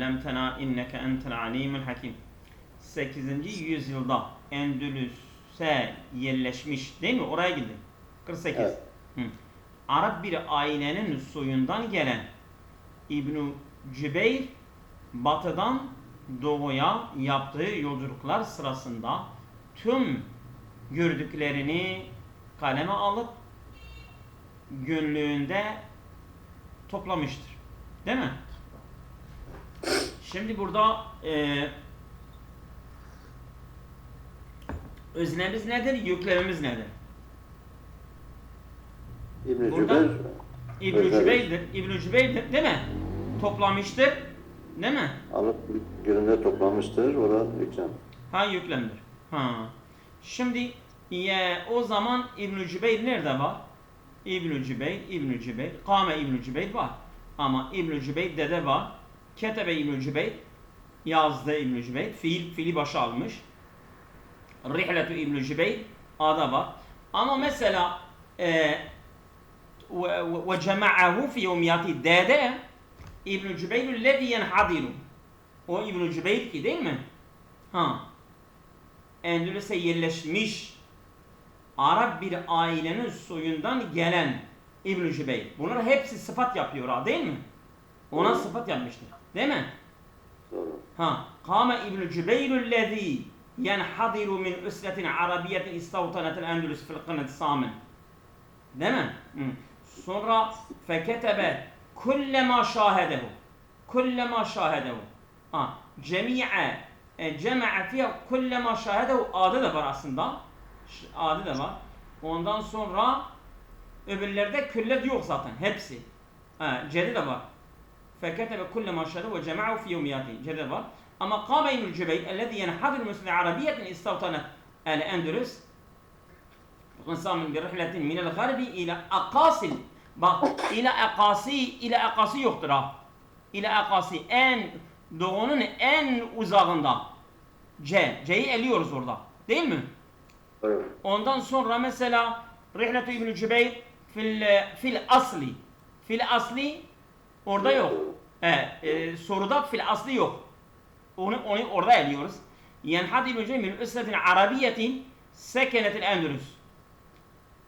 Lemtena inneke entel alimul hakim. 8. yüzyılda Endülüs'e yerleşmiş değil mi? Oraya gidin. 48. Evet. Hı. Arap bir ailenin soyundan gelen İbn-i Cübeyr batıdan doğuya yaptığı yolculuklar sırasında tüm gördüklerini kaleme alıp gönlünde toplamıştır. Değil mi? Şimdi burada öznemiz nedir? Yüklemimiz nedir? İbn-i Burada Cübeyr İbn-i Cübeyr'dir. İbn-i Cübeyr'dir değil mi? Toplamıştır. Değil mi? alıp gününde toplamıştır. O da yüklem. Ha yüklemdir. Ha. Şimdi o zaman İbn-i Cübeyr nerede var? İbn-i Cübeyr, Kâme İbn-i Cübeyr var. Ama İbn-i Cübeyr'de de var. Ketebe İbn-i Cübeyr, yazdı İbn-i Cübeyr. Fiili başa almış. Rihletu İbn-i Cübeyr, ada var. Ama mesela ve cema'ahu fi yevmiyati dede İbn-i Cübeyr'ü lezi yenhadiru. O İbn-i Cübeyr ki değil mi? Ha. Endülüs'e yerleşmiş Arap bir ailenin soyundan gelen İbn-i Cübeyr. Bunlar hepsi sıfat yapıyor ha değil mi? Ona sıfat yapmıştır. Değil mi? Doğru. Ha. Kâme İbn-i Cübeyr'ü lezi yenhadiru min üsretin arabiyetin istavtanetil endülüs fil kınet samin. Değil mi? Hı. Sonra feketebe kullema şahedehu. Kullema şahedehu. Ha. Cema'a fiyha kullema şahedehu adı da var aslında. Adı da var. Ondan sonra öbürlerde küllet yok zaten. Hepsi. Cedi de var. Feketebe kullema şahedehu ve cema'u fi yevmiyati. Cedi de var. Ama kâme İbn-i Cübeyr ellezî yenhadir müsli arabiyetin istavtanet el-Endülüs Kınsamin bir rihletin minel garbi ila akasil. Bak ila akasi yoktur ha. İla akasi en doğunun en uzağında. C'yi eliyoruz orada. Değil mi? Evet. Ondan sonra mesela Rihletu İbn-i Cübeyr fil asli. Fil asli orada yok. Soruda fil asli yok. Onu orada eliyoruz. Yenhad İbn-i Cübeyr min üsretin arabiyetin sekenetil endülüs.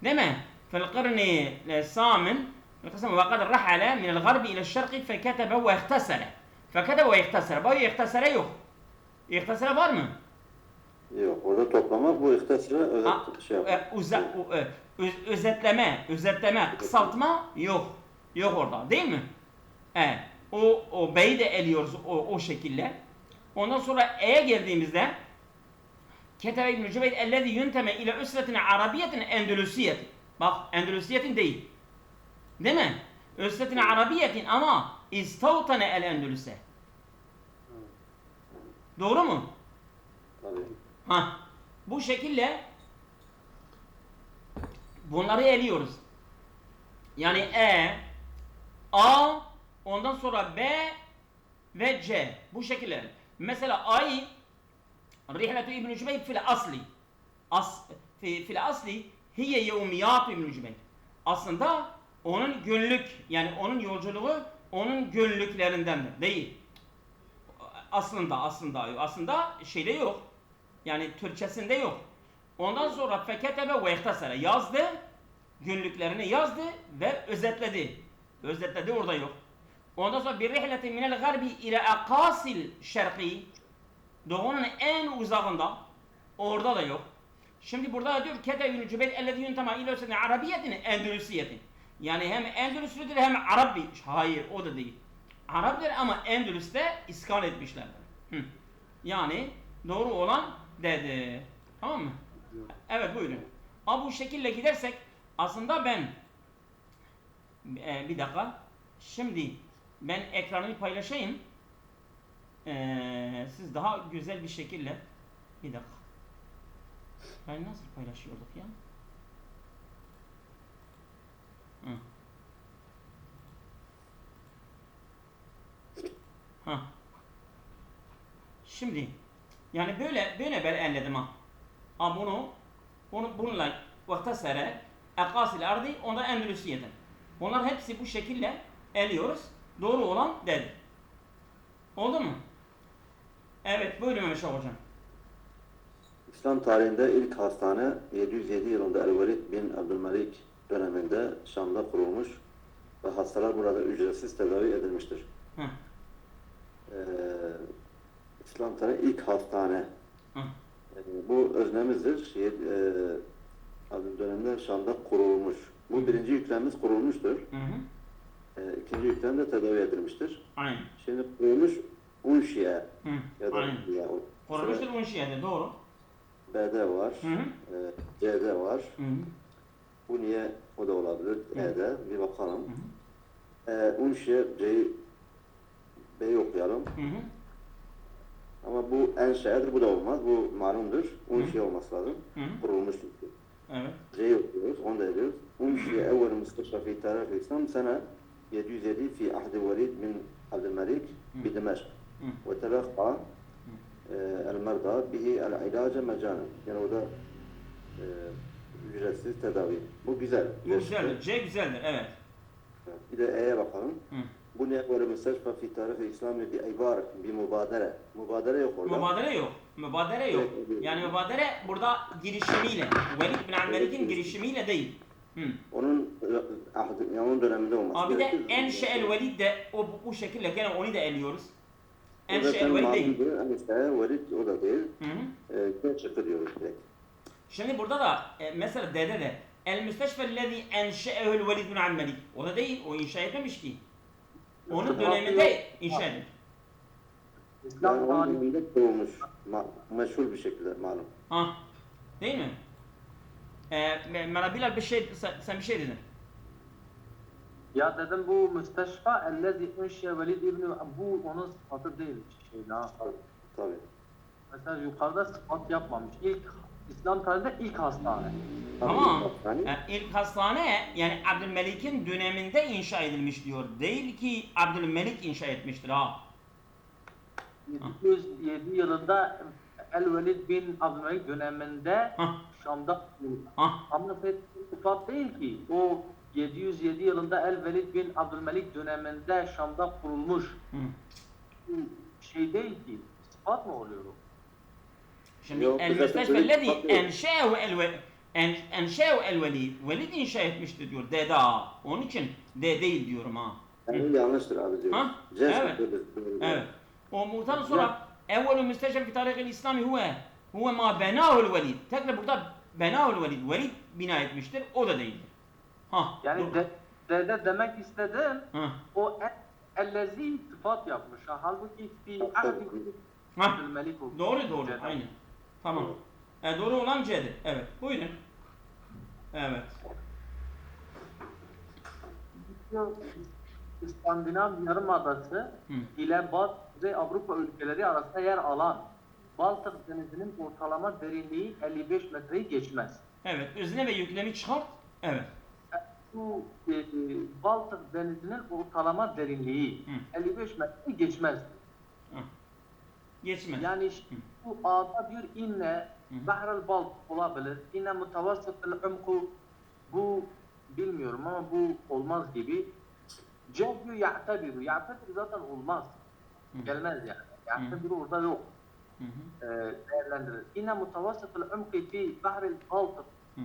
değil mi? فالقرن الثامن وقد رحل من الغرب إلى الشرق فكتب واختصر. فكتب واختصر. Bu ihtasara yok. İhtasara var mı? Yok. Orada toplama bu ihtasara özetleme, kısaltma yok. Yok orada değil mi? Evet. O B'yi de eliyoruz o şekilde. Ondan sonra E'ye geldiğimizde Ketebe İbn-i Cübeyr ellezî yünteme ile üsretine arabiyetin endülüsiyetin. Bak endülüsiyetin değil. Değil mi? Üsretine arabiyetin ama istavtane el endülüse. Doğru mu? Tabii. Ha. Bu şekilde bunları eliyoruz. Yani A, ondan sonra B ve C. Bu şekilde. Mesela A'yı Rihletu İbn-i Cübeyr fil asli. Fil asli hiye yevmiyatu İbn-i Cübeyr. Aslında onun günlük yani onun yolculuğu onun günlüklerinden değil. Aslında şeyde yok. Yani Türkçesinde yok. Ondan sonra feketebe ve ihtasara yazdı. Günlüklerini yazdı ve özetledi. Özetledi orada yok. Ondan sonra bir rihleti minel garbi ile akasil şerqi. Doğunun en uzağında orada da yok. Şimdi burada diyor Ketebe İbn-i Cübeyr ellezî yuntema ile üsretine arabiyetin endülüsiyetin. Yani hem Endülüslüdür hem Arap bir. Hayır o da değil. Arapdır ama Endülüs'te iskan etmişlerdir. Yani doğru olan dedi. Tamam mı? Evet buyurun. Ama bu şekilde gidersek aslında ben bir dakika. Şimdi ben ekranımı paylaşayım. Siz daha güzel bir şekilde bir dakika. Ben nasıl paylaşıyorduk ya? Şimdi yani böyle ben elledim ha. Ama bununla vaktasere akasil ardı onda endülüsiyeden. Onlar hepsi bu şekilde eliyoruz. Doğru olan dedi. Oldu mu? Evet, buyurun Mehmet Şah hocam. İslam tarihinde ilk hastane 707 yılında El-Velid bin Abdülmelik döneminde Şam'da kurulmuş ve hastalar burada ücretsiz tedavi edilmiştir. Hı. Ee, İslam tarihi ilk hastane. Hı. Bu öznemizdir. Abdül döneminde Şam'da kurulmuş. Bu birinci yüklemimiz kurulmuştur. Hı hı. İkinci yüklem de tedavi edilmiştir. Aynen. Şimdi kurulmuş Unşiye Hı. ya da Aynen. ya, Kurulmuştur Unşiye'de, doğru. B'de var, Hı hı. C'de var. Hı hı. Bu niye o da olabilir? E'de bir bakalım. Hı hı. Unşiye C'yi B'yi okuyalım. Hı hı. Ama bu Enşe'dir, bu da olmaz. Bu malumdur. Unşiye olması lazım. Hı hı. Kurulmuş çünkü. Evet. C'yi okuyoruz, onu da ediyoruz. Unşiye evvel müsteşfa fi tarih İslam sene 707 fi ahdi Velid bin Abdülmelik bi Dimeşk. Ve telakka el-merda bihi el-ilace mecanen. Yani o da ücretsiz tedavi. Bu güzel. Bu güzeldir. C güzeldir, evet. Bir de E'ye bakalım. Hı. Bu ne böyle müsteşfa fi tarih İslam'ı bir ibar, bir mübadele. Mübadele yok orada. Mübadele yok. Mübadele yok. Evet. Yani mübadele burada girişimiyle, Velid bin Abdülmelik'in girişimiyle değil. Hı. Onun yani onun döneminde olması Abi de gerekir. Enşe'el Velid de o bu şekilde gene onu da eliyoruz. O da Enşe'el sen Velid değil. malumdur. Enşe, Velid o da değil. Hı hı. G şıkkı diyoruz direkt. Şimdi burada da mesela D'de de El müsteşfellezi enşe'ehül Velid bin Abdülmelik. O da değil, o inşa etmemiş ki. Onun döneminde inşa edilmiş. Yani İslam onun tarihi döneminde kurulmuş. Meşhur bir şekilde malum. Ha, değil mi? Bana Bilal bir şey, sen bir şey dedin. ya dedim bu müsteşfa ellezi unşiye Velid İbni bu onun sıfatı değil şey ha. Tabii. Mesela yukarıda sıfat yapmamış. İlk İslam tarihinde ilk hastane. Tamam. Yani, İlk hastane yani Abdülmelik'in döneminde inşa edilmiş diyor. Değil ki Abdülmelik inşa etmiştir ha. 707 yılında El-Velid bin Abdülmelik döneminde Hah. Şam'da kuruldu. Ha. Ama sıfat değil ki. O 707 yılında El-Velid bin Abdülmelik döneminde Şam'da kurulmuş. Hı. Bu şey değil ki. Sıfat mı oluyor o? Şimdi Yok, el zaten müsteşfellezi Velid- enşe'hu el Velid. Velid inşa etmiştir diyor. D daha. Onun için D değil diyorum ha. yani yanlıştır abi diyor. Ha? C Evet. şıkkıdır. Evet. ومرتبط sonra اول مستشفى في تاريخ الاسلام هو ما بناه الوليد. Tekrar burada بناه الوليد. Velid bina etmiştir. O da değildir. Ha. Yani dur. de demek istedim. Ha. O ellezi sıfat yapmış. Ha, halbuki fi Ha. ahdi Ha. Abdülmelik oldu. Doğru doğru. Cenab- Aynen. Tamam. Doğru olan C'dir. Evet. Buyurun. Evet. İskandinav Yarımadası Hı. ile Batı Kuzey Avrupa ülkeleri arasında yer alan Baltık Denizi'nin ortalama derinliği 55 metreyi geçmez. Evet. Özne ve yüklemi çıkart. Evet. Bu Baltık Denizi'nin ortalama derinliği Hı. 55 metreyi geçmez. Geçmez. Yani bu A'da diyor inne Hı. Bahrel Baltık olabilir. İnne mutavasıtıl umku bu bilmiyorum ama bu olmaz gibi. C diyor ya'tebiru. Ya'tebiru zaten olmaz. Hı. Gelmez yani. Ya'tebiru orada yok. Hı hı. Değerlendirir. İnne mutavasıtıl umku fi Bahrel Baltık. Hı.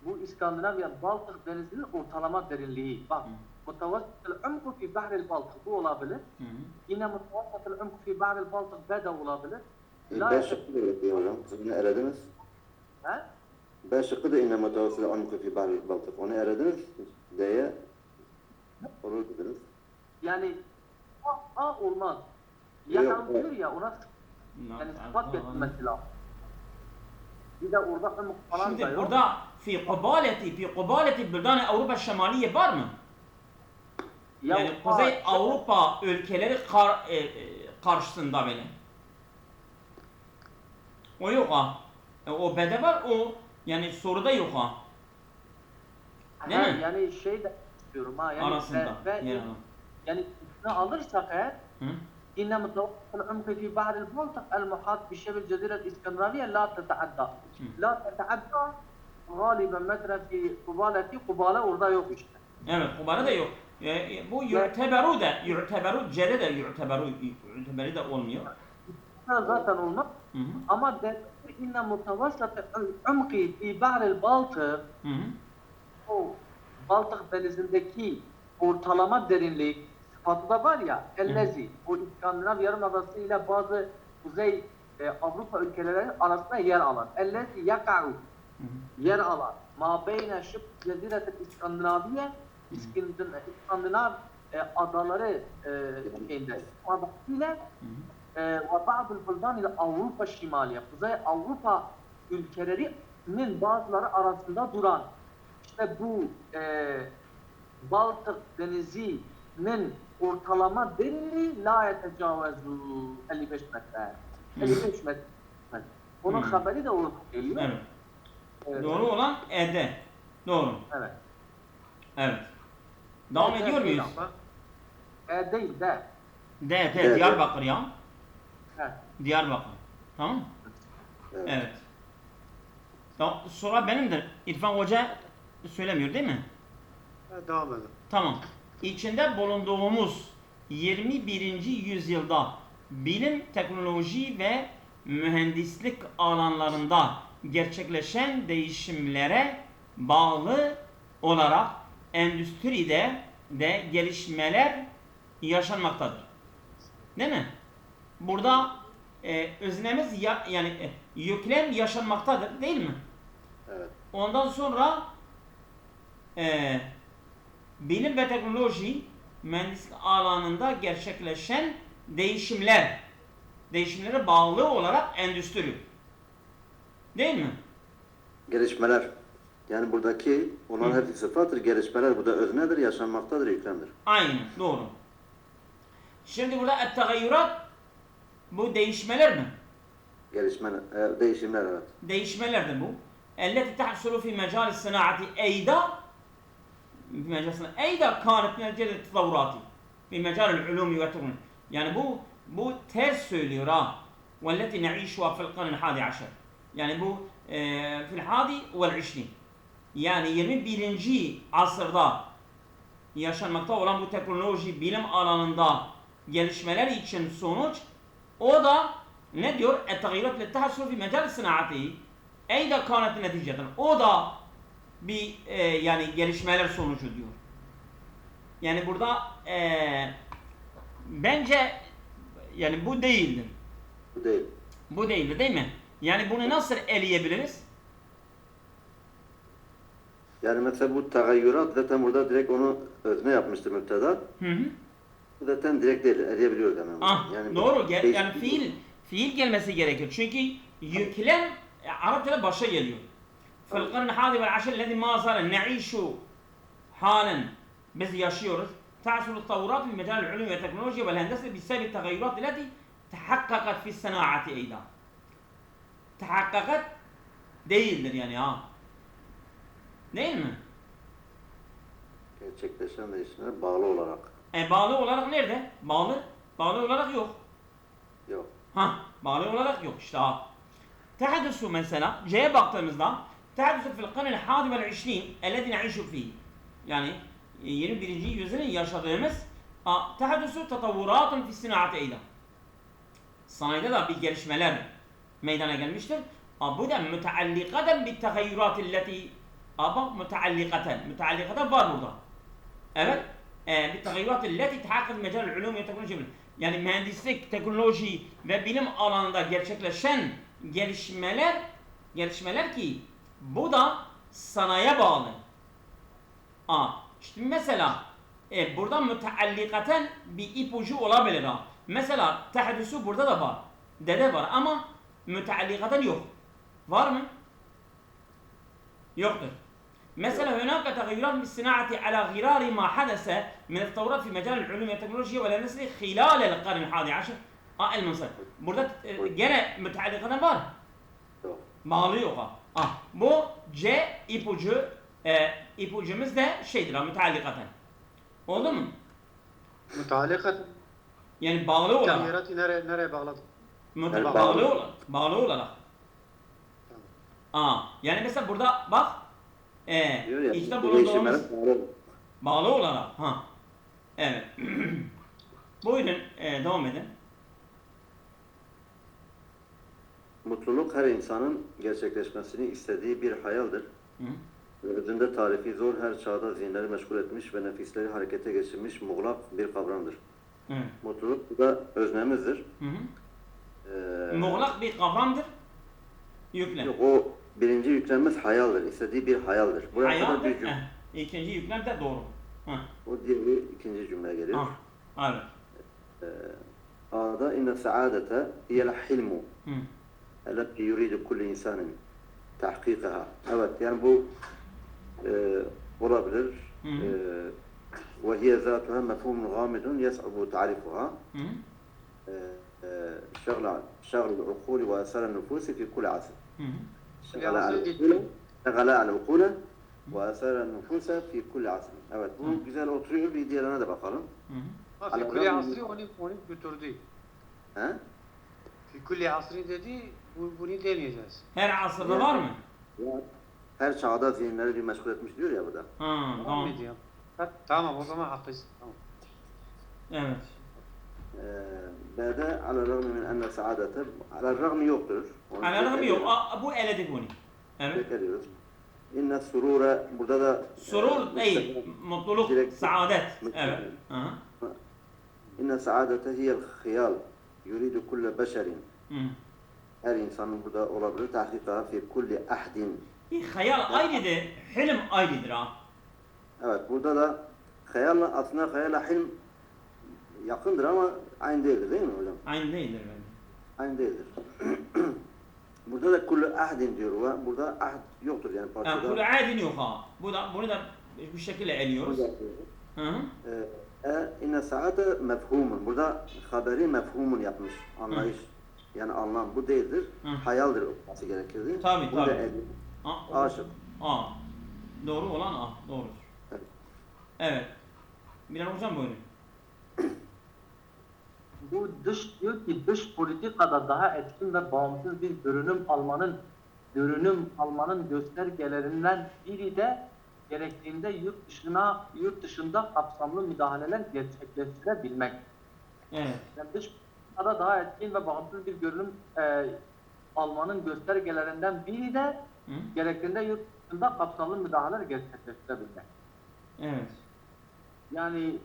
Bu İskandinavya Baltık Denizi'nin ortalama derinliği. Bak. Hı. Mutavasıtıl umku fi Bahrel Baltık bu olabilir. Hı hı. Yine mutavasıtıl umku fi Bahrel Baltık B de olabilir. B şıkkı da öğretiyor hocam. Siz bunu erediniz. He? B şıkkı da inne mutavasılı anku fi bahri baltık. Onu erediniz. D'ye olur dediniz. Yani A olmaz. Yok, Yakan diyor ya ona yani sıfat getirmesi lazım. Bir de orada umuk falan da Şimdi yok. burada fi kubaleti büldan Avrupa Şemaliye var mı? Ya Yani A, Kuzey Avrupa ülkeleri karşısında böyle. O yok ha. O B'de var o yani soruda yok ha. Değil mi? Yani şey de istiyorum ha yani Arasında. Yer alan. yani üstüne alırsak eğer Hı? إن متوسط العمق في بحر البلطيق المحاط بشبه الجزيرة الإسكندنافية لا تتعدى. لا تتعدى غالبا متر في قبالة orada yok işte. Evet, Kubara da yok. Bu yu'teberu da, yu'teberu cere de yu'teberu da olmuyor. zaten olmaz. Hı hı. Ama inne mutavassat umqi fi bahril Baltık, Hı hı. o Baltık denizindeki ortalama derinlik sıfatı da var ya, ellezi, o İskandinav Yarımadası ile bazı Kuzey Avrupa ülkeleri arasında yer alan. Ellezi yaka'u, yer alan. Ma beyne şıp ceziret-i İskandinaviye, İskandinav adaları şeyinde, adasıyla ve bazı buldan ile Avrupa Şimaliye, Kuzey Avrupa ülkelerinin bazıları arasında duran işte bu Baltık Denizi'nin ortalama derinliği la yetecavvezu 55 metre. 55 metre. Onun haberi de orada geliyor. Evet. Evet. Doğru olan E'de. Doğru. Evet. Evet. Devam ediyor muyuz? Değil de. D. Diyarbakır ya. Evet. Diyarbakır. Tamam mı? Evet. Tamam. Sonra benimdir. İrfan Hoca söylemiyor değil mi? Devam edin. Tamam. İçinde bulunduğumuz 21. yüzyılda bilim, teknoloji ve mühendislik alanlarında gerçekleşen değişimlere bağlı olarak endüstride de gelişmeler yaşanmaktadır. Değil mi? Burada öznemiz yani yüklem yaşanmaktadır değil mi? Evet. Ondan sonra bilim ve teknoloji mühendislik alanında gerçekleşen değişimlere bağlı olarak endüstri. Değil mi? Gelişmeler. Yani buradaki olan hepsi sıfattır. Gelişmeler bu da öznedir, yaşanmaktadır, yüklemdir. Aynen, doğru. Şimdi burada et-tegayyurat bu değişmeler mi? Gelişmeler, değişimler evet. Değişmelerdir bu. Elleti tahsulu fi mecal sanaati eyda eyda kânet minel tetavvurati fi mecal ulumi ve teknoloji. Yani bu ters söylüyor ha. Velleti ne'işuha fil karnil hadi aşer. Yani bu fil hadi vel işrin. Yani 21. asırda yaşanmakta olan bu teknoloji bilim alanında gelişmeler için sonuç o da ne diyor? Et-tagyirat ve tahsul fi mecal sanaati eyda kânet neticeden. O da bir yani gelişmeler sonucu diyor. Yani burada bence yani bu değildir. Bu değil. Bu değildir değil mi? Yani bunu nasıl eleyebiliriz? Yani mesela bu tegayyurat zaten burada direkt onu özne yapmıştır müpteda. Hı hı. Zaten direkt değil, edebiliyor demem. Yani doğru. Yani fiil gelmesi gerekir. Çünkü yüklem Arapçada başa geliyor. Fil karn hadi vel aşr lezi ma zâle ne'işu halen biz yaşıyoruz. تحصل التطورات في مجال العلوم والتكنولوجيا والهندسة بسبب التغيرات التي تحققت في الصناعة أيضا. Tahakkakat değildir yani ha. Değil mi? Gerçekleşen değişimlere bağlı olarak. Bağlı olarak nerede? Bağlı olarak yok. Yok. Bağlı olarak yok işte ha. Tehadüsü mesela C'ye baktığımızda tehadüsü fil karnil hadi vel 20 ellezî ne'işu fîhî. Yani 21. yüzyılın yaşadığımız tehadüsü tetavvuratun fi sinaati eydan. Sanayide da bir gelişmeler meydana gelmiştir. Bu da müteallikaten bit tegayyurat illeti müteallikaten var burada. Evet. Bit tegayyurat illeti tehakkak mecal ulum ve teknoloji. Yani mühendislik, teknoloji ve bilim alanında gerçekleşen gelişmeler ki bu da sanayiye bağlı. İşte mesela burada müteallikaten bir ipucu olabilir ha. Mesela tehdüsü burada da var. Dede var ama müteallikaten yok. Var mı? Yoktur. Mesela هناك تغيرات بالصناعة على غرار ما حدث من التطورات في مجال العلوم والتكنولوجيا والهندسة خلال القرن الحادي عشر المنصب. Burada gene müteallikaten var. Yok. Bağlı yok ha. Bu C ipucumuz da şeydir ha, müteallikaten. Oldu mu? Müteallikat Yani bağlı olarak. teğyiratı nereye bağladı? Yani bağlı olarak. Yani mesela burada bak Diyor ya, işte bu değişimlere bulunduğumuz bağlı olarak Evet. Buyurun devam edin. Mutluluk her insanın gerçekleşmesini istediği bir hayaldir. Hı. Özünde tarifi zor, her çağda zihinleri meşgul etmiş ve nefisleri harekete geçirmiş muğlak bir kavramdır. Evet. Mutluluk da öznemizdir. Hı hı. Ee, Muğlak bir kavramdır. Yüklem. Yok, o birinci yüklenmez hayaldir. İstediği bir hayaldir. Buraya kadar Hayaldir. bir cümle. İkinci yüklem de doğru. Heh. O diğeri ikinci cümleye geliyor. Evet. A'da inne saadete hiyel hilmu Hı. التي يريد كل إنسان تحقيقها. Evet, yani bu olabilir. Hı hı. وهي ذاتها مفهوم غامض يصعب تعريفها. Hı hı. شغل العقول وآثار النفوس في كل عصر. Hı hı. شغل العقول وآثار النفوس في كل عصر. Evet, bu güzel oturuyor. Bir diğerine de bakalım. Hı hı. Ha, fi kulli asri onu götürdü. He? Fi kulli asri dedi, bunu demeyeceğiz. Her asırda var mı? Ya, her çağda zihinleri bir meşgul etmiş diyor ya burada. Ha, Tamam tamam. mı diyorum? Tamam, o zaman haklısın. Tamam. Evet. B'de alel-ragmi min enne saadete alel-ragmi yoktur. Onu Alarm yok. tekrar Bu eledik bunu. Evet. ediyoruz. İnne surure burada da Surur değil. Mutluluk, direkt- saadet. Mutluluk. Evet. Hı. İnne saadete hiyel khiyal yuridu kulle beşerin. Hı. Her insanın burada olabilir. Tahkika fi kulli ahdin. Hayal ayrıdır, hilm ayrıdır ha. Evet, burada da hayalla aslında hayalla hilm yakındır ama aynı değildir değil mi hocam? Aynı değildir bence. Aynı değildir. Burada da kullu ahdin diyor. Burada ahd yoktur yani Ha, parçada. kulu adin yok ha. Bunu da bu şekilde eliyoruz. Hı hı. İnne saate mefhumun. Burada haberi mefhumun yapmış. Anlayış. Yani anlam bu değildir. Hı. Hayaldir olması gerekirdi. Tabii, Burada tabii. el- A, Aşık. A. Doğru olan A. Doğrudur. Evet. Evet. Bilal hocam buyurun. Bu diyor ki dış politikada daha etkin ve bağımsız bir görünüm almanın göstergelerinden biri de gerektiğinde yurt dışında kapsamlı müdahaleler gerçekleştirebilmek. Evet. Yani dış politikada daha etkin ve bağımsız bir görünüm almanın göstergelerinden biri de Hı? gerektiğinde yurt dışında kapsamlı müdahaleler gerçekleştirebilmek. Evet. يعني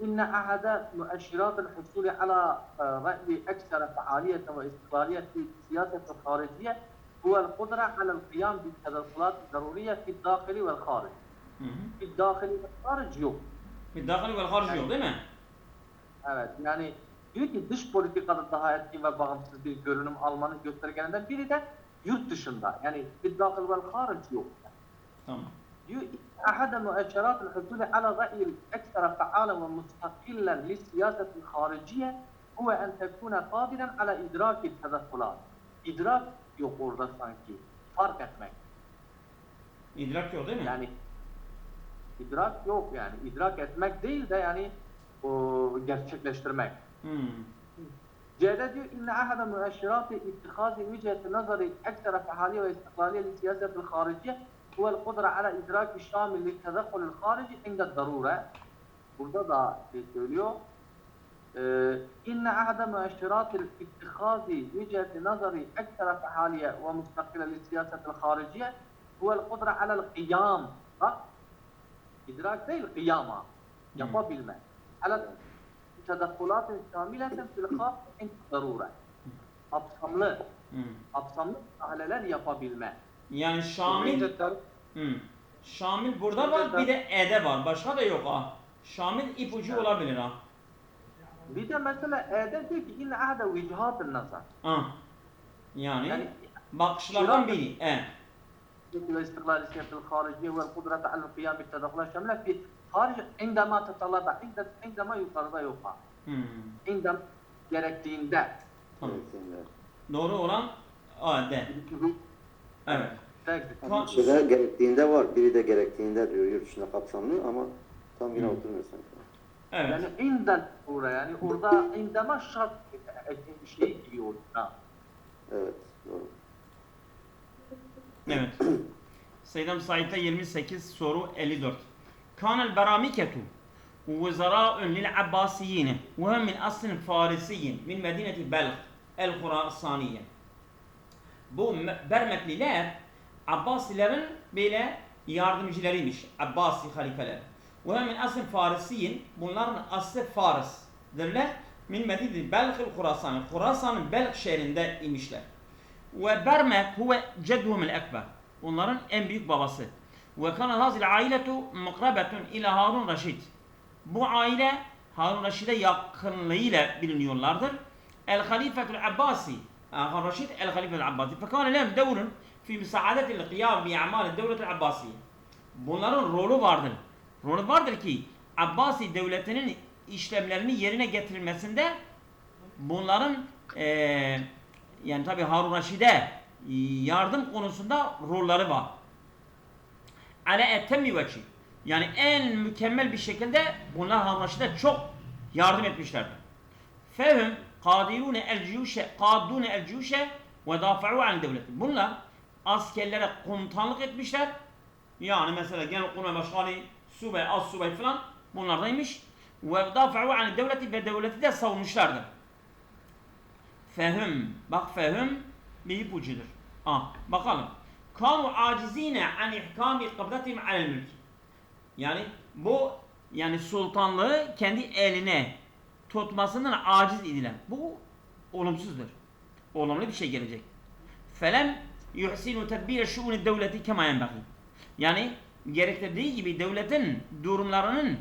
إن أحد مؤشرات الحصول على رأي أكثر فعالية واستقلالية في السياسة الخارجية هو القدرة على القيام بالتدخلات الضرورية في الداخل والخارج. Hı hı. في الداخل والخارج yok. Bir dahil ve harici yok değil mi? Evet, yani diyor ki dış politikada daha etkin ve bağımsız bir görünüm almanın göstergelerinden biri de yurt dışında. Yani في الداخل والخارج yok. Tamam. أحد مؤشرات الحصول على رأي الأكثر فعالا ومستقلا للسياسة الخارجية هو أن تكون قادرا على إدراك التدخلات. İdrak yok orada sanki. Fark etmek. İdrak yok değil mi? Yani idrak yok yani. İdrak etmek değil de yani o gerçekleştirmek. Hı. C'de diyor إن أحد مؤشرات اتخاذ وجهة نظر أكثر فعالية واستقلالية للسياسة الخارجية هو القدرة على إدراك الشامل للتدخل الخارجي عند الضرورة. Burada da söylüyor. إن أحد مؤشرات اتخاذ وجهة نظر أكثر فعالية ومستقلة للسياسة الخارجية هو القدرة على القيام. Bak, idrak değil, kıyama. Yapabilme. على تدخلات شاملة في الخاص عند الضرورة. Kapsamlı müdahaleler yapabilme. Yani Şamil, Şamil burada var, bir de E'de var. Başka da yok ha. Şamil ipucu olabilir ha. Bir de mesela E'de diyor ki inne ahde vecihat-ı nazar. Yani bakışlardan biri. واستقلال السياسة الخارجية والقدرة على القيام بالتدخلات الشاملة في خارج عندما تتطلب عندما yukarıda yok ha. عندما gerektiğinde. Tamam. Doğru olan A'de. Evet. Şurada gerektiğinde var, biri de gerektiğinde diyor yurt dışında kapsamlı ama tam yine oturmuyor sanki. Evet. Yani inden oraya yani orada indama şart bir şey gibi oldu ha. Evet, doğru. Evet. Seyyidem Said'de 28 soru 54. كان البرامكة وزراء للعباسيين وهم من أصل فارسي من مدينة بلخ الخراسانية. Bu Bermekliler Abbasilerin böyle yardımcılarıymış. Abbasi halifeler. Ve min asıl Farisiyin, bunların aslı Faris'dirler. Min medidi Belk'il Khurasan. Khurasan'ın Belk şehrinde imişler. Ve Bermek huve cedduhumul ekber. Onların en büyük babası. Ve kana hazil ailetu mukrabetun ila Harun Reşid. Bu aile Harun Reşid'e yakınlığıyla biliniyorlardır. El Halifetul Abbasi. Harun Reşid el Halifetul Abbasi. Fekâne lehem devrun fi müsaadetil qiyam bi a'mal devletul Abbasiye. Bunların rolü vardır. Rolü vardır ki Abbasi devletinin işlemlerini yerine getirilmesinde bunların yani tabi Harun Reşid'e yardım konusunda rolleri var. Ale ettemmi veçi. Yani en mükemmel bir şekilde bunlar Harun Reşid'e çok yardım etmişlerdir. Fehum kadirune el ciyuşe ve dafa'u an devleti. Bunlar askerlere komutanlık etmişler. Yani mesela Genelkurmay Başkanı, subay, az subay falan bunlardaymış. Ve dafa'u an devleti ve devleti de savunmuşlardır. Fehum, bak fehum bir ipucudur. Bakalım. Kanu acizine an ihkami kabdatihim alel mülk. Yani bu yani sultanlığı kendi eline tutmasından aciz idiler. Bu olumsuzdur. Olumlu bir şey gelecek. Felem yuhsinu tedbir şu'un devleti kema yenbaghi. Yani gerektirdiği gibi devletin durumlarının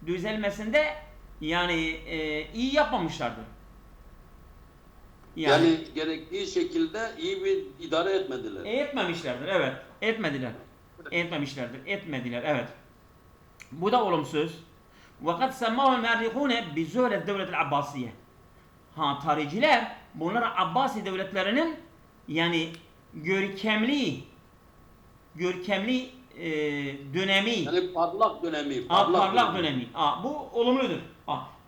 düzelmesinde yani iyi yapmamışlardır. Yani gerektiği şekilde iyi bir idare etmediler. Etmemişlerdir, evet. Etmediler, evet. Bu da olumsuz. وَقَدْ سَمَّاهُ الْمَرِّخُونَ بِزُهْرَ الدَّوْلَةِ الْعَبَّاسِيَةِ. Tarihçiler bunlara Abbasi devletlerinin yani görkemli dönemi. Yani parlak dönemi. Parlak dönemi. Bu olumludur.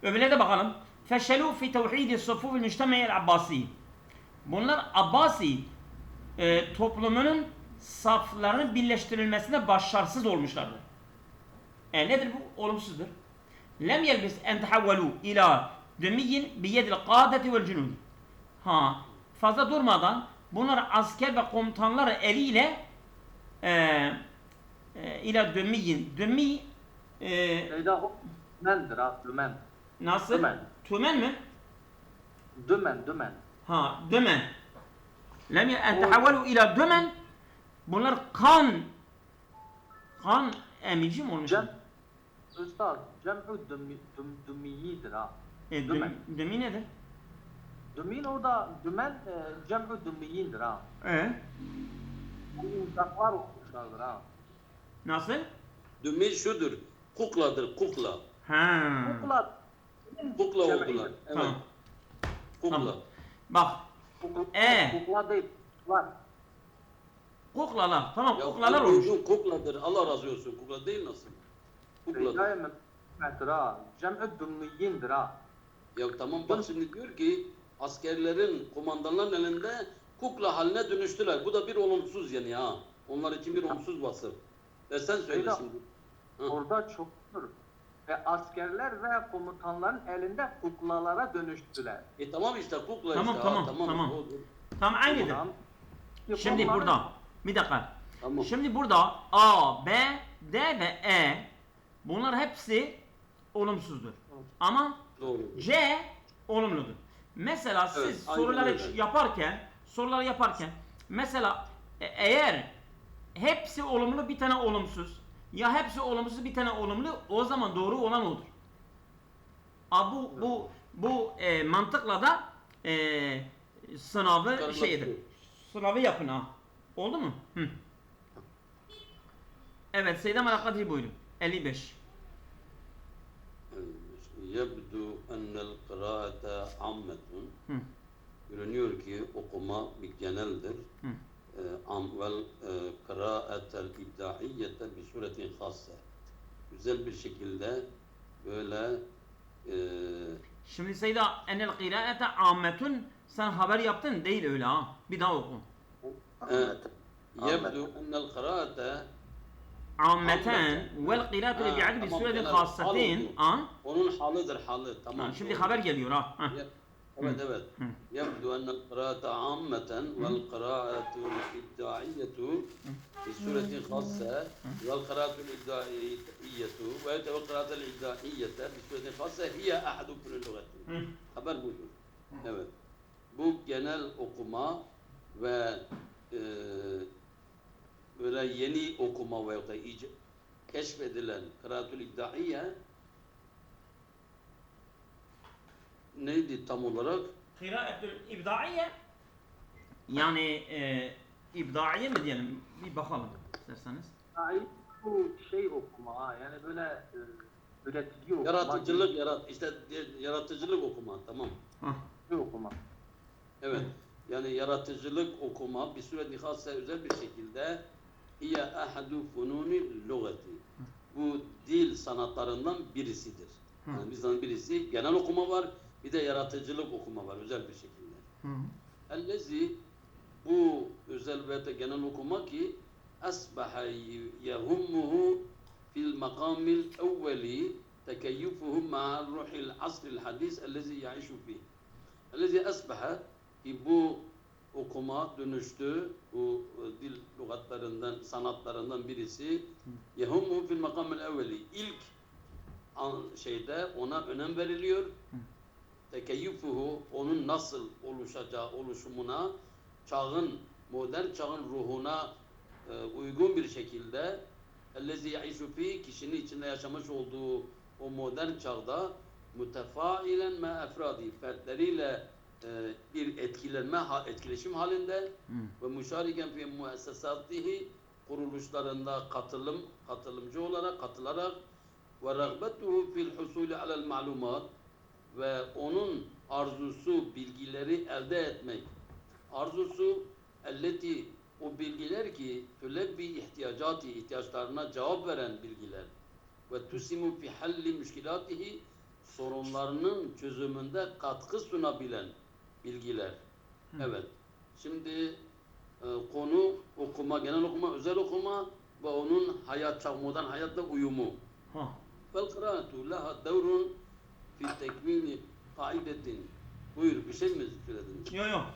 Öbürüne de bakalım. فَشَلُوا فِي تَوْحِيدِ الصُّفُوفِ الْمُجْتَمَعِ الْعَبَّاسِيِّ. Bunlar Abbasi toplumunun saflarının birleştirilmesinde başarısız olmuşlardır. Nedir bu? Olumsuzdur. Lem yelbis en tehevvelu ila dümiyyin biyedil qadeti vel cunudi. Fazla durmadan bunlar asker ve komutanlar eliyle ila dümiyyin. Dümi Dümendir ha, dümen. nasıl? Dümen. Tümen mi? Dümen. Dümen. Lem en tehevvelu ila dümen. Bunlar kan emici mi olmuş? Üstad, cem'u dümiyidir ha. Dümi nedir? Dümin orada, dümen cem'u dümiyindir ha. Bu uzaklar okumuşlardır ha. Nasıl? Dümi şudur. Kukladır, kukla. Kukla. Kukla okular. Evet. Tamam. Kukla. Tamam. Bak. Kukla değil, kuklar. Kuklalar. Tamam, Ya kuklalar olmuş. kukladır. Allah razı olsun. Kukla değil nasıl? Kukladır. Cem'u ha. Cem'u dümiyindir ha. Ya tamam bak şimdi diyor ki askerlerin, komandanların elinde kukla haline dönüştüler. Bu da bir olumsuz yani ha. Onlar için bir olumsuz vasıf. Sen söyle şimdi. Orada çoktur. Ve askerler ve komutanların elinde kuklalara dönüştüler. Tamam işte kukla Tamam, işte. tamam. O- Tamam, aynıdır. Tamam. Şimdi Onların- burada. Bir dakika. Tamam. Şimdi burada A, B, D ve E bunlar hepsi olumsuzdur. Ama Doğru. C olumludur. Mesela Evet, siz aynen soruları öyle. yaparken mesela eğer hepsi olumlu bir tane olumsuz ya hepsi olumsuz bir tane olumlu o zaman doğru olan odur. Bu mantıkla da sınavı Çıkarmak şeydir. yok. Sınavı yapın ha. Oldu mu? Evet, Seyyid Emel Kadri buyurun. 55. Yebdu ennel kıraate ammetun. Görünüyor ki okuma bir geneldir. Vel kıraatel ibdahiyyete bi suretin khassa. Güzel bir şekilde böyle Şimdi Seyyid Enel kıraate ammetun sen haber yaptın değil öyle ha. Bir daha oku. yebdu ennel kıraate ammeten vel kıraatu Ha, bi'ad bi tamam, suretin genel khassatin. hal Ha? Onun halıdır halı. Tamam. Şimdi doğru. haber geliyor ha. Ha. Evet evet. Hı. يبدو أن القراءة عامة والقراءة الإبداعية في سورة خاصة والقراءة الإبداعية والقراءة الإبداعية في سورة خاصة هي أحد كل اللغات. Hı. Haber budur. Evet. Bu genel okuma ve böyle yeni okuma veyahut da keşfedilen kıraatül ibdaiye neydi tam olarak? Kıraatül ibdaiye yani ibdaiye mi diyelim? Bir bakalım isterseniz. Yani bu şey okuma ha, yani böyle üretici okuma. Yaratıcılık, yaratıcılık okuma, tamam. Ha. okuma. Evet. Yani yaratıcılık okuma bir sure nihassa özel bir şekilde hiye ahadu fununi lugati. Bu dil sanatlarından birisidir. Yani bizden birisi genel okuma var, bir de yaratıcılık okuma var özel bir şekilde. Ellezi bu özel ve de genel okuma ki asbaha yehummuhu fil makamil evveli tekeyyüfuhu ma'al ruhil asril hadis ellezi yaişu fih. Ellezi asbaha ki bu okuma dönüştü, bu dil lügatlarından, sanatlarından birisi yehummuhu fil makamil evveli. İlk şeyde ona önem veriliyor. Tekeyyüfuhu onun nasıl oluşacağı oluşumuna modern çağın ruhuna uygun bir şekilde ellezî yaişu fî kişinin içinde yaşamış olduğu o modern çağda mütefailen me efradi fertleriyle bir etkileşim halinde ve müşariken fi muessesatihi kuruluşlarında katılımcı olarak katılarak ve rağbetuhu fil husuli alel ma'lumat ve onun arzusu bilgileri elde etmek arzusu elleti o bilgiler ki tülebbi ihtiyaçlarına cevap veren bilgiler ve tusimu fi halli müşkilatihi sorunlarının çözümünde katkı sunabilen bilgiler. Evet. Şimdi konu okuma, genel okuma, özel okuma ve onun modern hayatla uyumu. Vel kıraatu laha devrun fi tekvini kaidetin. Buyur bir şey mi söyledin? Yok.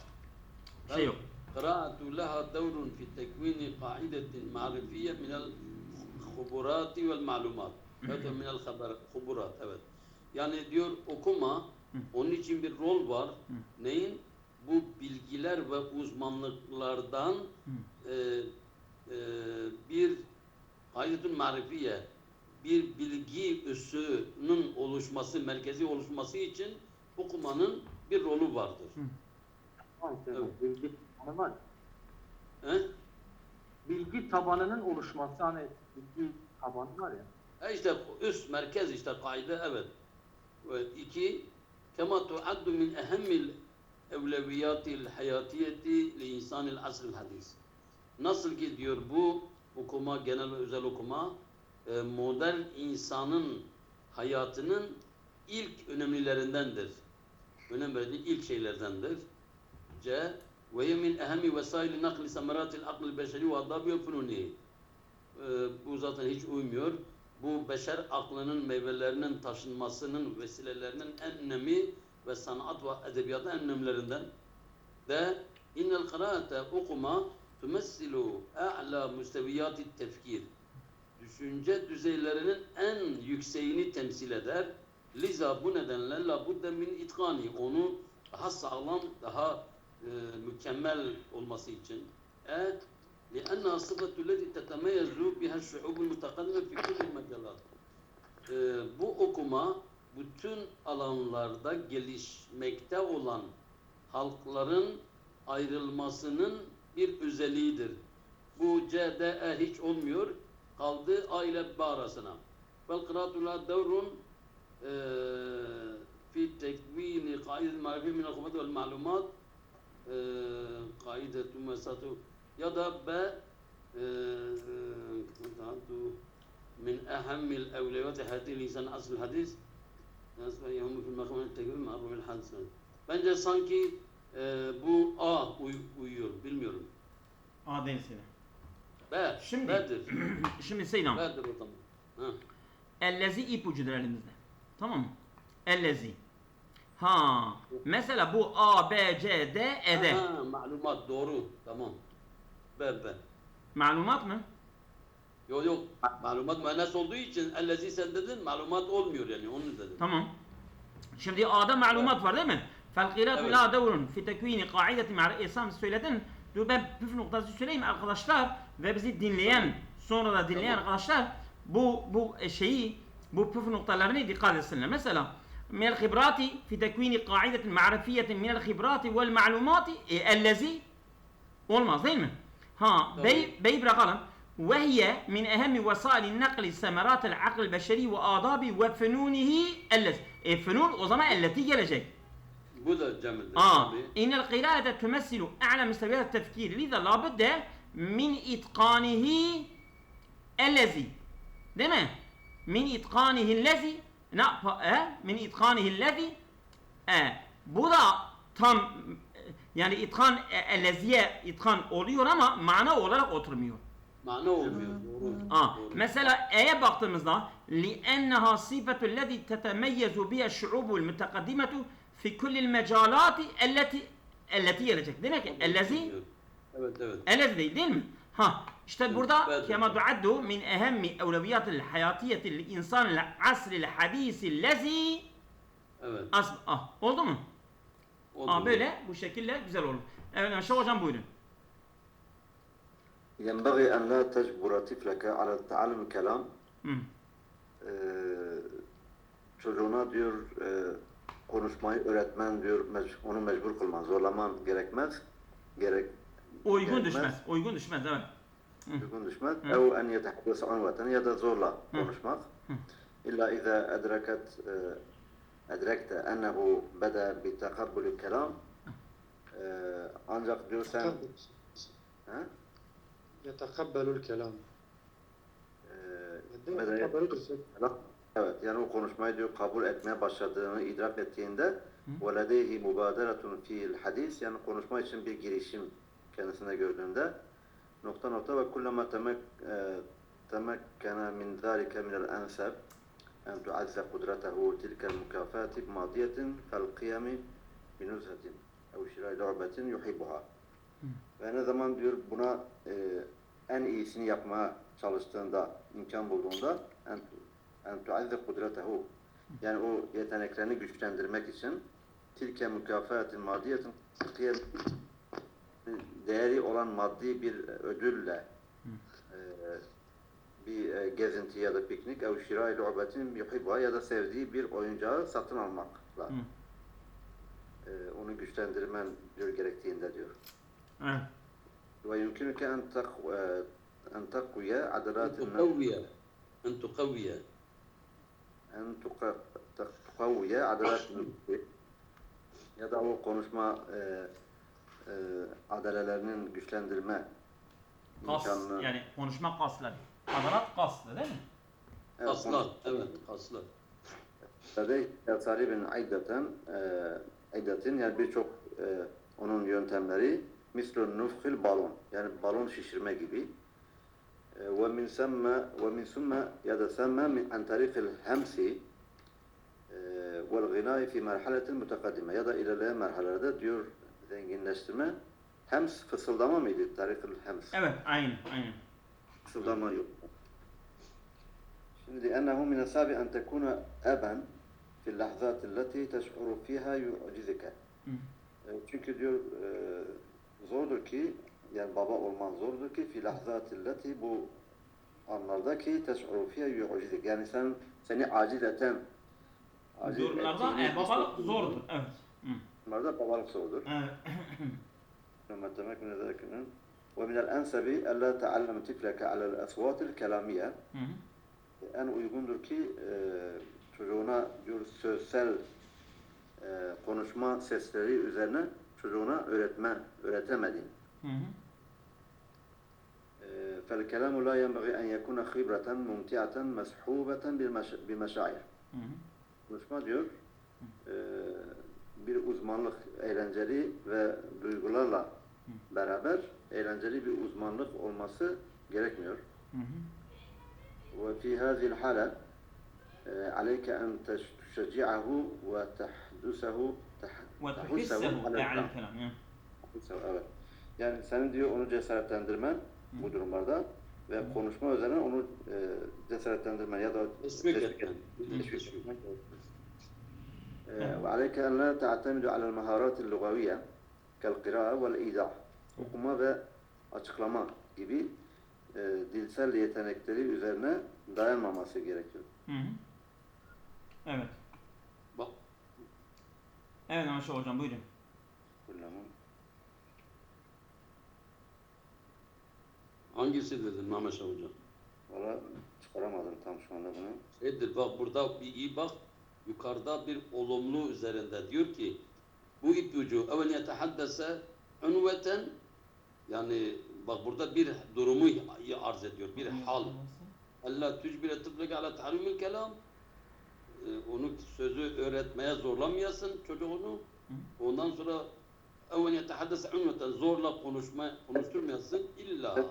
Şey yok. Kıraatu laha devrun fi tekvini kaidetin ma'rifiyye minel huburati vel ma'lumat. Evet minel huburat. Evet. Yani diyor okuma onun için bir rol var. Neyin? Bu bilgiler ve uzmanlıklardan bir kaidetun ma'rifiye bir bilgi üssünün oluşması, merkezi oluşması için okumanın bir rolü vardır. Evet. Bilgi tabanı var. He? Bilgi tabanının oluşması, hani bilgi tabanı var ya. İşte üst merkez işte kaide evet. Ve iki kema tuaddu min ehemmil evleviyatil hayatiyeti li insanil asril hadis. Nasıl ki diyor bu okuma, genel ve özel okuma modern insanın hayatının ilk önemlilerindendir. Önem verdiği ilk şeylerdendir. C. Ve min ehemmi vesaili nakli semeratil akl beşeri ve adabi ve fununi. Bu zaten hiç uymuyor. Bu beşer aklının meyvelerinin taşınmasının vesilelerinin en önemli ve sanat ve edebiyatın en önemlilerinden. D. İnnel kıraate okuma tümessilu a'la müsteviyati tefkir. Düşünce düzeylerinin en yükseğini temsil eder. Liza bu nedenle la budde min itkani. Onu daha sağlam, daha mükemmel olması için. لأنها صفة التي تتميز بها الشعوب المتقدمة في كل المجالات. Bu okuma bütün alanlarda gelişmekte olan halkların ayrılmasının bir özelliğidir. Bu C, D, E hiç olmuyor. Kaldı A ile B arasına. Vel kıraatu la devrun fi tekvini kaidel marifi minel hukumet vel ma'lumat kaidetu mesatu ya da B min ehemmil evlevati hadil insan asıl hadis nasıl yahum fil makam tekvin ma'rufil hadis. Bence sanki bu A uyuyor. Bilmiyorum. A değilse. Be. Şimdi- Bedir. Şimdi Selam. Bedir o zaman. Ha. Ellezi ipucudur elimizde. Tamam mı? Ellezi. Ha. Mesela bu A, B, C, D, E'de. Ha, malumat doğru. Tamam. Be. Malumat mı? Yok. Malumat müennes olduğu için ellezi sen dedin malumat olmuyor yani onu dedim. Tamam. Şimdi A'da malumat var değil mi? فالقراءة Evet. لا دور في تكوين قاعدة مع İslam söyledin. Dur ben püf noktası söyleyeyim arkadaşlar ve bizi dinleyen sonra da dinleyen Tamam. arkadaşlar bu şeyi bu püf noktalarını dikkat etsinler. Mesela من الخبرات في تكوين قاعدة معرفية من الخبرات والمعلومات الذي olmaz değil mi? Ha Tabii. bey bırakalım. وهي من أهم وسائل النقل ثمرات العقل البشري وآدابه وفنونه التي فنون o zaman elleti gelecek. Bu da cemildir. Tabii. إن القراءة تمثل أعلى مستويات التفكير لذا لابد من إتقانه الذي değil mi? من إتقانه الذي من إتقانه الذي bu da tam yani itkan elleziye itkan oluyor ama mana olarak oturmuyor. Mana olmuyor. Doğru. Doğru. Mesela E'ye baktığımızda لأنها صفة التي تتميز بها الشعوب المتقدمة في كل المجالات التي gelecek. Demek ki ellezi Evet. ellezi değil mi? Ha işte burada Evet. كما تعد من أهم أولويات الحياتية للإنسان العصر الحديث الذي Evet. oldu mu? Oldu. Böyle bu şekilde güzel olur. Evet Şah hocam buyurun. ينبغي أن لا تجبر طفلك على تعلم الكلام. Hı. Çocuğuna diyor konuşmayı öğretmen diyor onu mecbur kılman, zorlaman gerekmez. Uygun gerekmez. düşmez evet. Uygun düşmez. Ev en yetehdese unveten ya da zorla konuşmak. İlla iza edrekte ennehu beda bi tekabbülü kelam. Ancak diyor sen يتقبل الكلام. evet yani o konuşmayı diyor kabul etmeye başladığını idrak ettiğinde وَلَدَيْهِ مُبَادَرَةٌ فِي الْحَدِيثِ yani konuşma için bir girişim kendisine gördüğünde ve kullama temekkene min zâlike minel enseb en tuazze kudretehu tilkel mükafati bimadiyetin fel kıyami binuzhetin ev şiray lu'betin yuhibbuha ve ne zaman diyor buna en iyisini yapmaya çalıştığında, imkan bulduğunda en tuazze kudretehu yani o yeteneklerini güçlendirmek için tilke mükafatin madiyetin değeri olan maddi bir ödülle bir gezinti ya da piknik ev şiray lu'betin yuhibbuha ya da sevdiği bir oyuncağı satın almakla onu güçlendirmen diyor gerektiğinde diyor. Evet. Ve yumkinuke en takviye adalatin En tukavviye. en tukavviye adalatin ya da o konuşma adalelerinin güçlendirme Kas imkanını yani konuşma kasları. Adalet kaslı değil mi? Kaslar. Evet. Kaslar. Ve saribin aydatin yani birçok onun yöntemleri mislun nufhil balon yani balon şişirme gibi ve min summa ya da semma min an tarikil hemsi vel gınai fi merhaletin mutakadime ya da ilerleyen merhalelerde diyor zenginleştirme hems fısıldama mıydı tarikil hems Evet aynen. fısıldama yok. Şimdi ennehu min asabi en tekuna aban fi lahzat allati teş'uru fiha yu'cizike. Çünkü diyor zordur ki yani baba olman zordur ki fi lahzatilleti bu anlardaki teş'uru fiha yu'cizik yani seni acil eden Durumlarda babalık zordur. Evet. Bunlarda babalık zordur. Evet. Ve minel ensebi ella teallem tifleke alel esvatil kelamiye en uygundur ki çocuğuna diyor sözsel konuşma sesleri üzerine çocuğuna öğretemedin. فالكلام لا ينبغي أن يكون خبرة ممتعة مسحوبة بمشاعر. Konuşma diyor bir uzmanlık eğlenceli ve duygularla beraber eğlenceli bir uzmanlık olması gerekmiyor. Hı hı. وفي هذه الحالة عليك أن تشجعه وتحثه وتحسه على على الكلام. الكلام. يعني. Evet. Yani senin diyor onu cesaretlendirmen bu durumlarda ve konuşma üzerine onu cesaretlendirmen ya da Teşvik teşvik etmen. teşvik etmek. وعليك أن لا تعتمد على المهارات اللغوية كالقراءة والإيضاح. Okuma ve açıklama gibi dilsel yetenekleri üzerine dayanmaması gerekiyor. Hı hı. Evet. Bak, Evet Maşallah hocam buyurun. Kullanım. hangisi dedin Mehmet Şah hocam? Valla çıkaramadım tam şu anda bunu. Şeydir bak burada bir iyi bak. Yukarıda bir olumlu üzerinde diyor ki bu ipucu evvel yetehaddese unveten, yani bak burada bir durumu arz ediyor. Bir hal. Allah tücbire tıblık ala tahrimil kelam. Onu sözü öğretmeye zorlamayasın çocuğunu. Ondan sonra evvel yetehaddese unveten, zorla konuşturmayasın illa.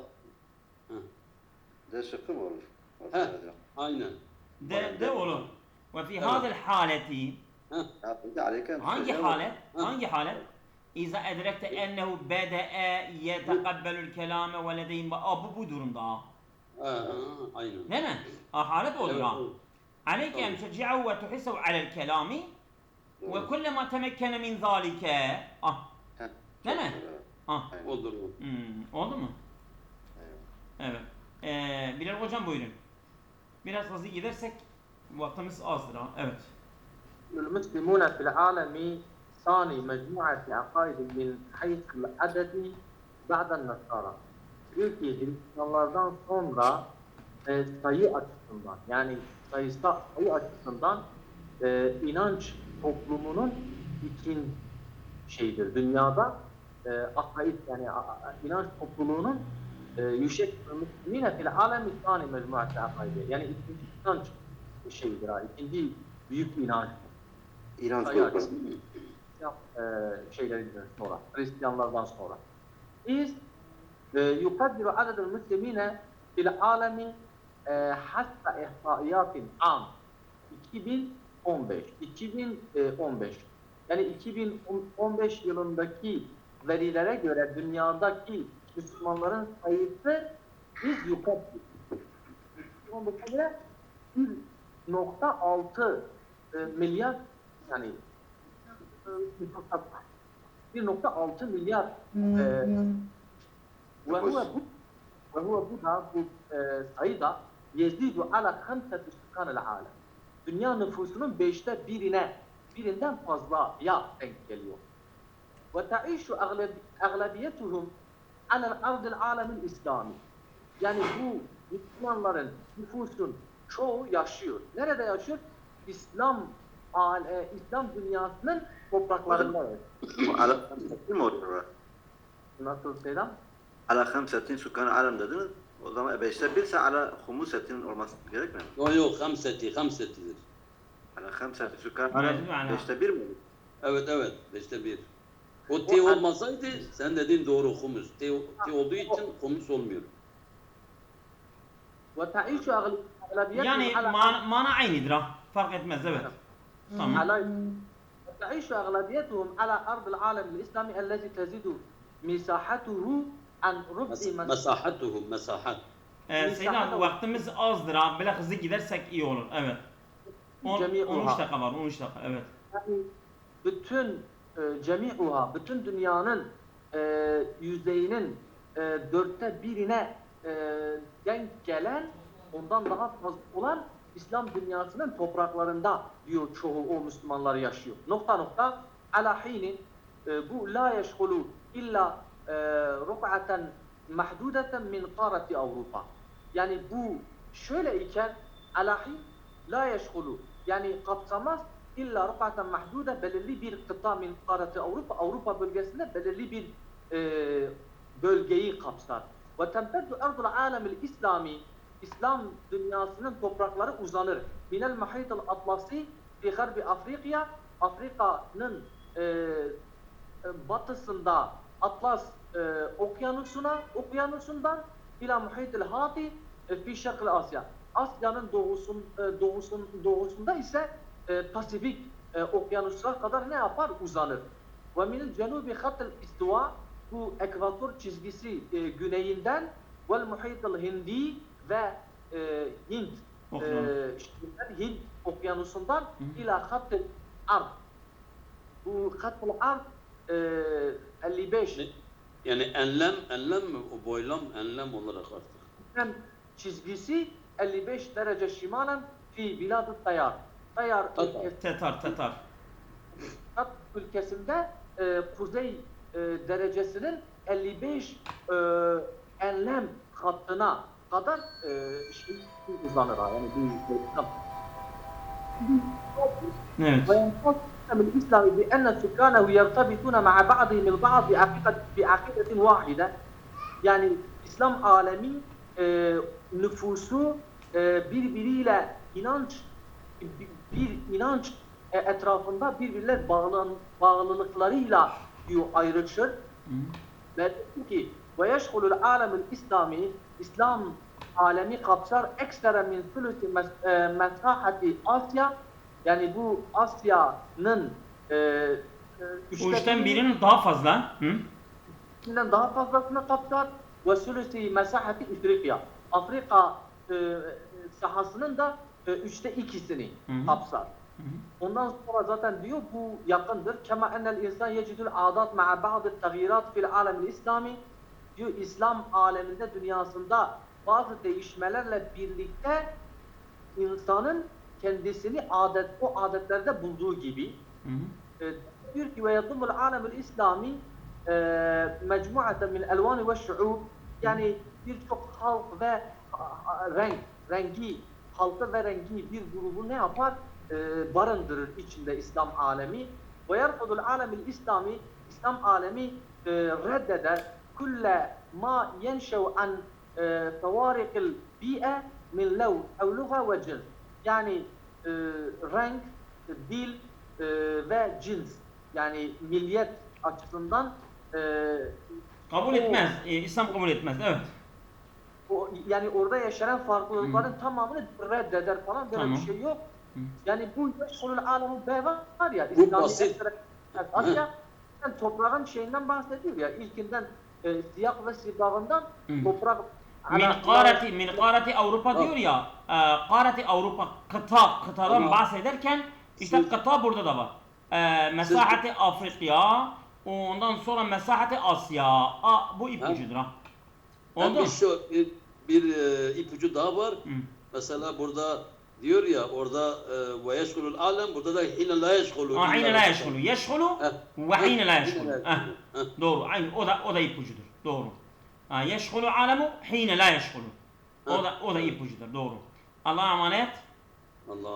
D şıkkı mı olur? Heh. Aynen. De olur. Ve fi hadil haleti hangi halet? Hangi halet? İza edrekte ennehu bede'e yetekabbelül kelame ve ledeyim ve bu durumda. Aynen. Değil mi? Halet olur ha. Evet. عليك أن تشجعه وتحسه على الكلام وكلما تمكن من ذلك değil mi? Olur. Oldu mu? Evet. Bilal hocam buyurun. Biraz hızlı gidersek vaktimiz azdır ha. Evet. المسلمون في العالم ثاني مجموعة عقائد من حيث العدد بعد النصارى. Diyor ki Hristiyanlardan sonra sayı açısından, yani sayısal sayı açısından inanç toplumunun ikinci şeyidir. Dünyada akaid, yani inanç topluluğunun yüksek müslümine fil alemi thani mecmuati akaidi. Yani ikinci inanç şeyidir ha, ikinci büyük inanç. İnanç Sayı grubu. açısından şeylerinden sonra, Hristiyanlardan sonra. Biz يقدر عدد المسلمين في العالم حسب إحصائيات عام 2015 yani 2015 yılındaki verilere göre dünyadaki Müslümanların sayısı biz yukarı 2015'e göre 1.6 milyar, yani 1.6 milyar وهو bu sayıda yezidu ala khamsati sukanil alem. Dünya nüfusunun 1/5'inden fazlaya denk geliyor. Ve taishu aglabiyetuhum alel ardil alemil İslami. Yani bu Müslümanların nüfusun çoğu yaşıyor. Nerede yaşıyor? İslam dünyasının topraklarında yaşıyor. Ala khamsetin mi oluyor? Nasıl Seydam? Ala khamsetin sukan alem dediniz. O zaman 5'te 1 ise ala humusetin olması gerekmiyor mu? Yok hamsetidir. Ala khamsetin sukan alem Mecnun ala. 5'te 1 mi olur? Evet 5'te 1. O T olmasaydı sen dediğin doğru humus. T olduğu için humus olmuyor. Ve taishu aglabiyetuhum Yani mana aynıdır ha. Fark etmez evet. Tamam. تعيش أغلبيتهم على أرض العالم الإسلامي الذي تزيد مساحته عن ربع Mesahat. Seydam vaktimiz azdır ha. Böyle hızlı gidersek iyi olur. Evet. 13 dakika var. 13 dakika evet. Yani bütün cemi'uha, bütün dünyanın yüzeyinin 1/4'ine denk gelen, ondan daha fazla olan İslam dünyasının topraklarında diyor çoğu o Müslümanlar yaşıyor. Nokta ala hini bu la yeşgulu illa ruk'aten mahdudeten min qarati Avrupa. Yani bu şöyle iken ala hin la yeşgulu, yani kapsamaz illa ruk'aten mahdude, belirli bir kıta min qarati Avrupa bölgesinde belirli bir bölgeyi kapsar. Ve temteddu ardul alemil İslami, İslam dünyasının toprakları uzanır. Minel mahitel atlasi fi harbi Afrika, Afrika'nın batısında Atlas okyanusundan ila muhitil hati fi şarkı Asya. Asya'nın doğusunda ise Pasifik okyanusuna kadar ne yapar? Uzanır. Ve minil cenubi hattıl istiva, bu ekvator çizgisi güneyinden vel muhitil hindi ve Hint Hint okyanusundan ila hattıl ard. Bu hattıl ard 55 Yani enlem mi? O boylam enlem olarak artık. hem çizgisi 55 derece şimalen fi bilad-ı Tayyar. Tayyar Tetar. Tat ülkesinde kuzey derecesinin 55 enlem hattına kadar uzanır. Yani Evet. وينقص الإسلام بأن سكانه يرتبطون مع بعضهم البعض بعقيدة واحدة. Yani İslam alemi nüfusu birbiriyle bir inanç etrafında birbirler bağlılıklarıyla diyor ayrışır. Ve diyor ki ve yeşhulul alemul İslami, İslam alemi kapsar ekstra min sülüsü mesahati Asya, yani bu Asya'nın Üçten birinin daha fazla. üçten daha fazlasını kapsar ve sülüsü mesahati İfriqiya. Afrika sahasının da 3'te 2'sini kapsar. Ondan sonra zaten diyor bu yakındır. Kema enel insan yecidul adat ma'a ba'd tagyirat fil alemil İslami. Diyor İslam aleminde, dünyasında bazı değişmelerle birlikte insanın kendisini o adetlerde bulduğu gibi. Diyor ki ve yadumul alemil İslami mecmuaten min elvani ve şu'ub, yani birçok halk ve rengi, halkı ve rengi bir grubu ne yapar? Barındırır içinde İslam alemi. Ve yerfudul alemil İslami, İslam alemi reddeder kulle ma yenşev an tavarikil bi'e min lev ev lugha ve cins. Yani renk, dil ve cins, yani milliyet açısından Kabul etmez. İslam kabul etmez. Evet. Yani orada yaşanan farklılıkların tamamını reddeder falan, böyle bir şey yok. Yani bu yeşhulul alemu var ya, İslami Asya toprağın şeyinden bahsediyor ya, ilkinden siyah ve sibağından toprak Min kâreti Avrupa diyor ya, kâreti Avrupa kıtadan bahsederken işte kıta burada da var. Mesahati Afrika, ondan sonra mesahati Asya. Bu ipucudur ha. Hem bir ipucu daha var. Mesela burada diyor ya, orada ve yeşhulul alem, burada da hine la yeşhulu. Hine la yeşhulu. Yeşhulu ve hine la yeşhulu. Doğru. Aynı. O da ipucudur. Doğru. Yeşhulu alemu hine la yeşhulu. O da ipucudur. Doğru. Allah'a emanet. Allah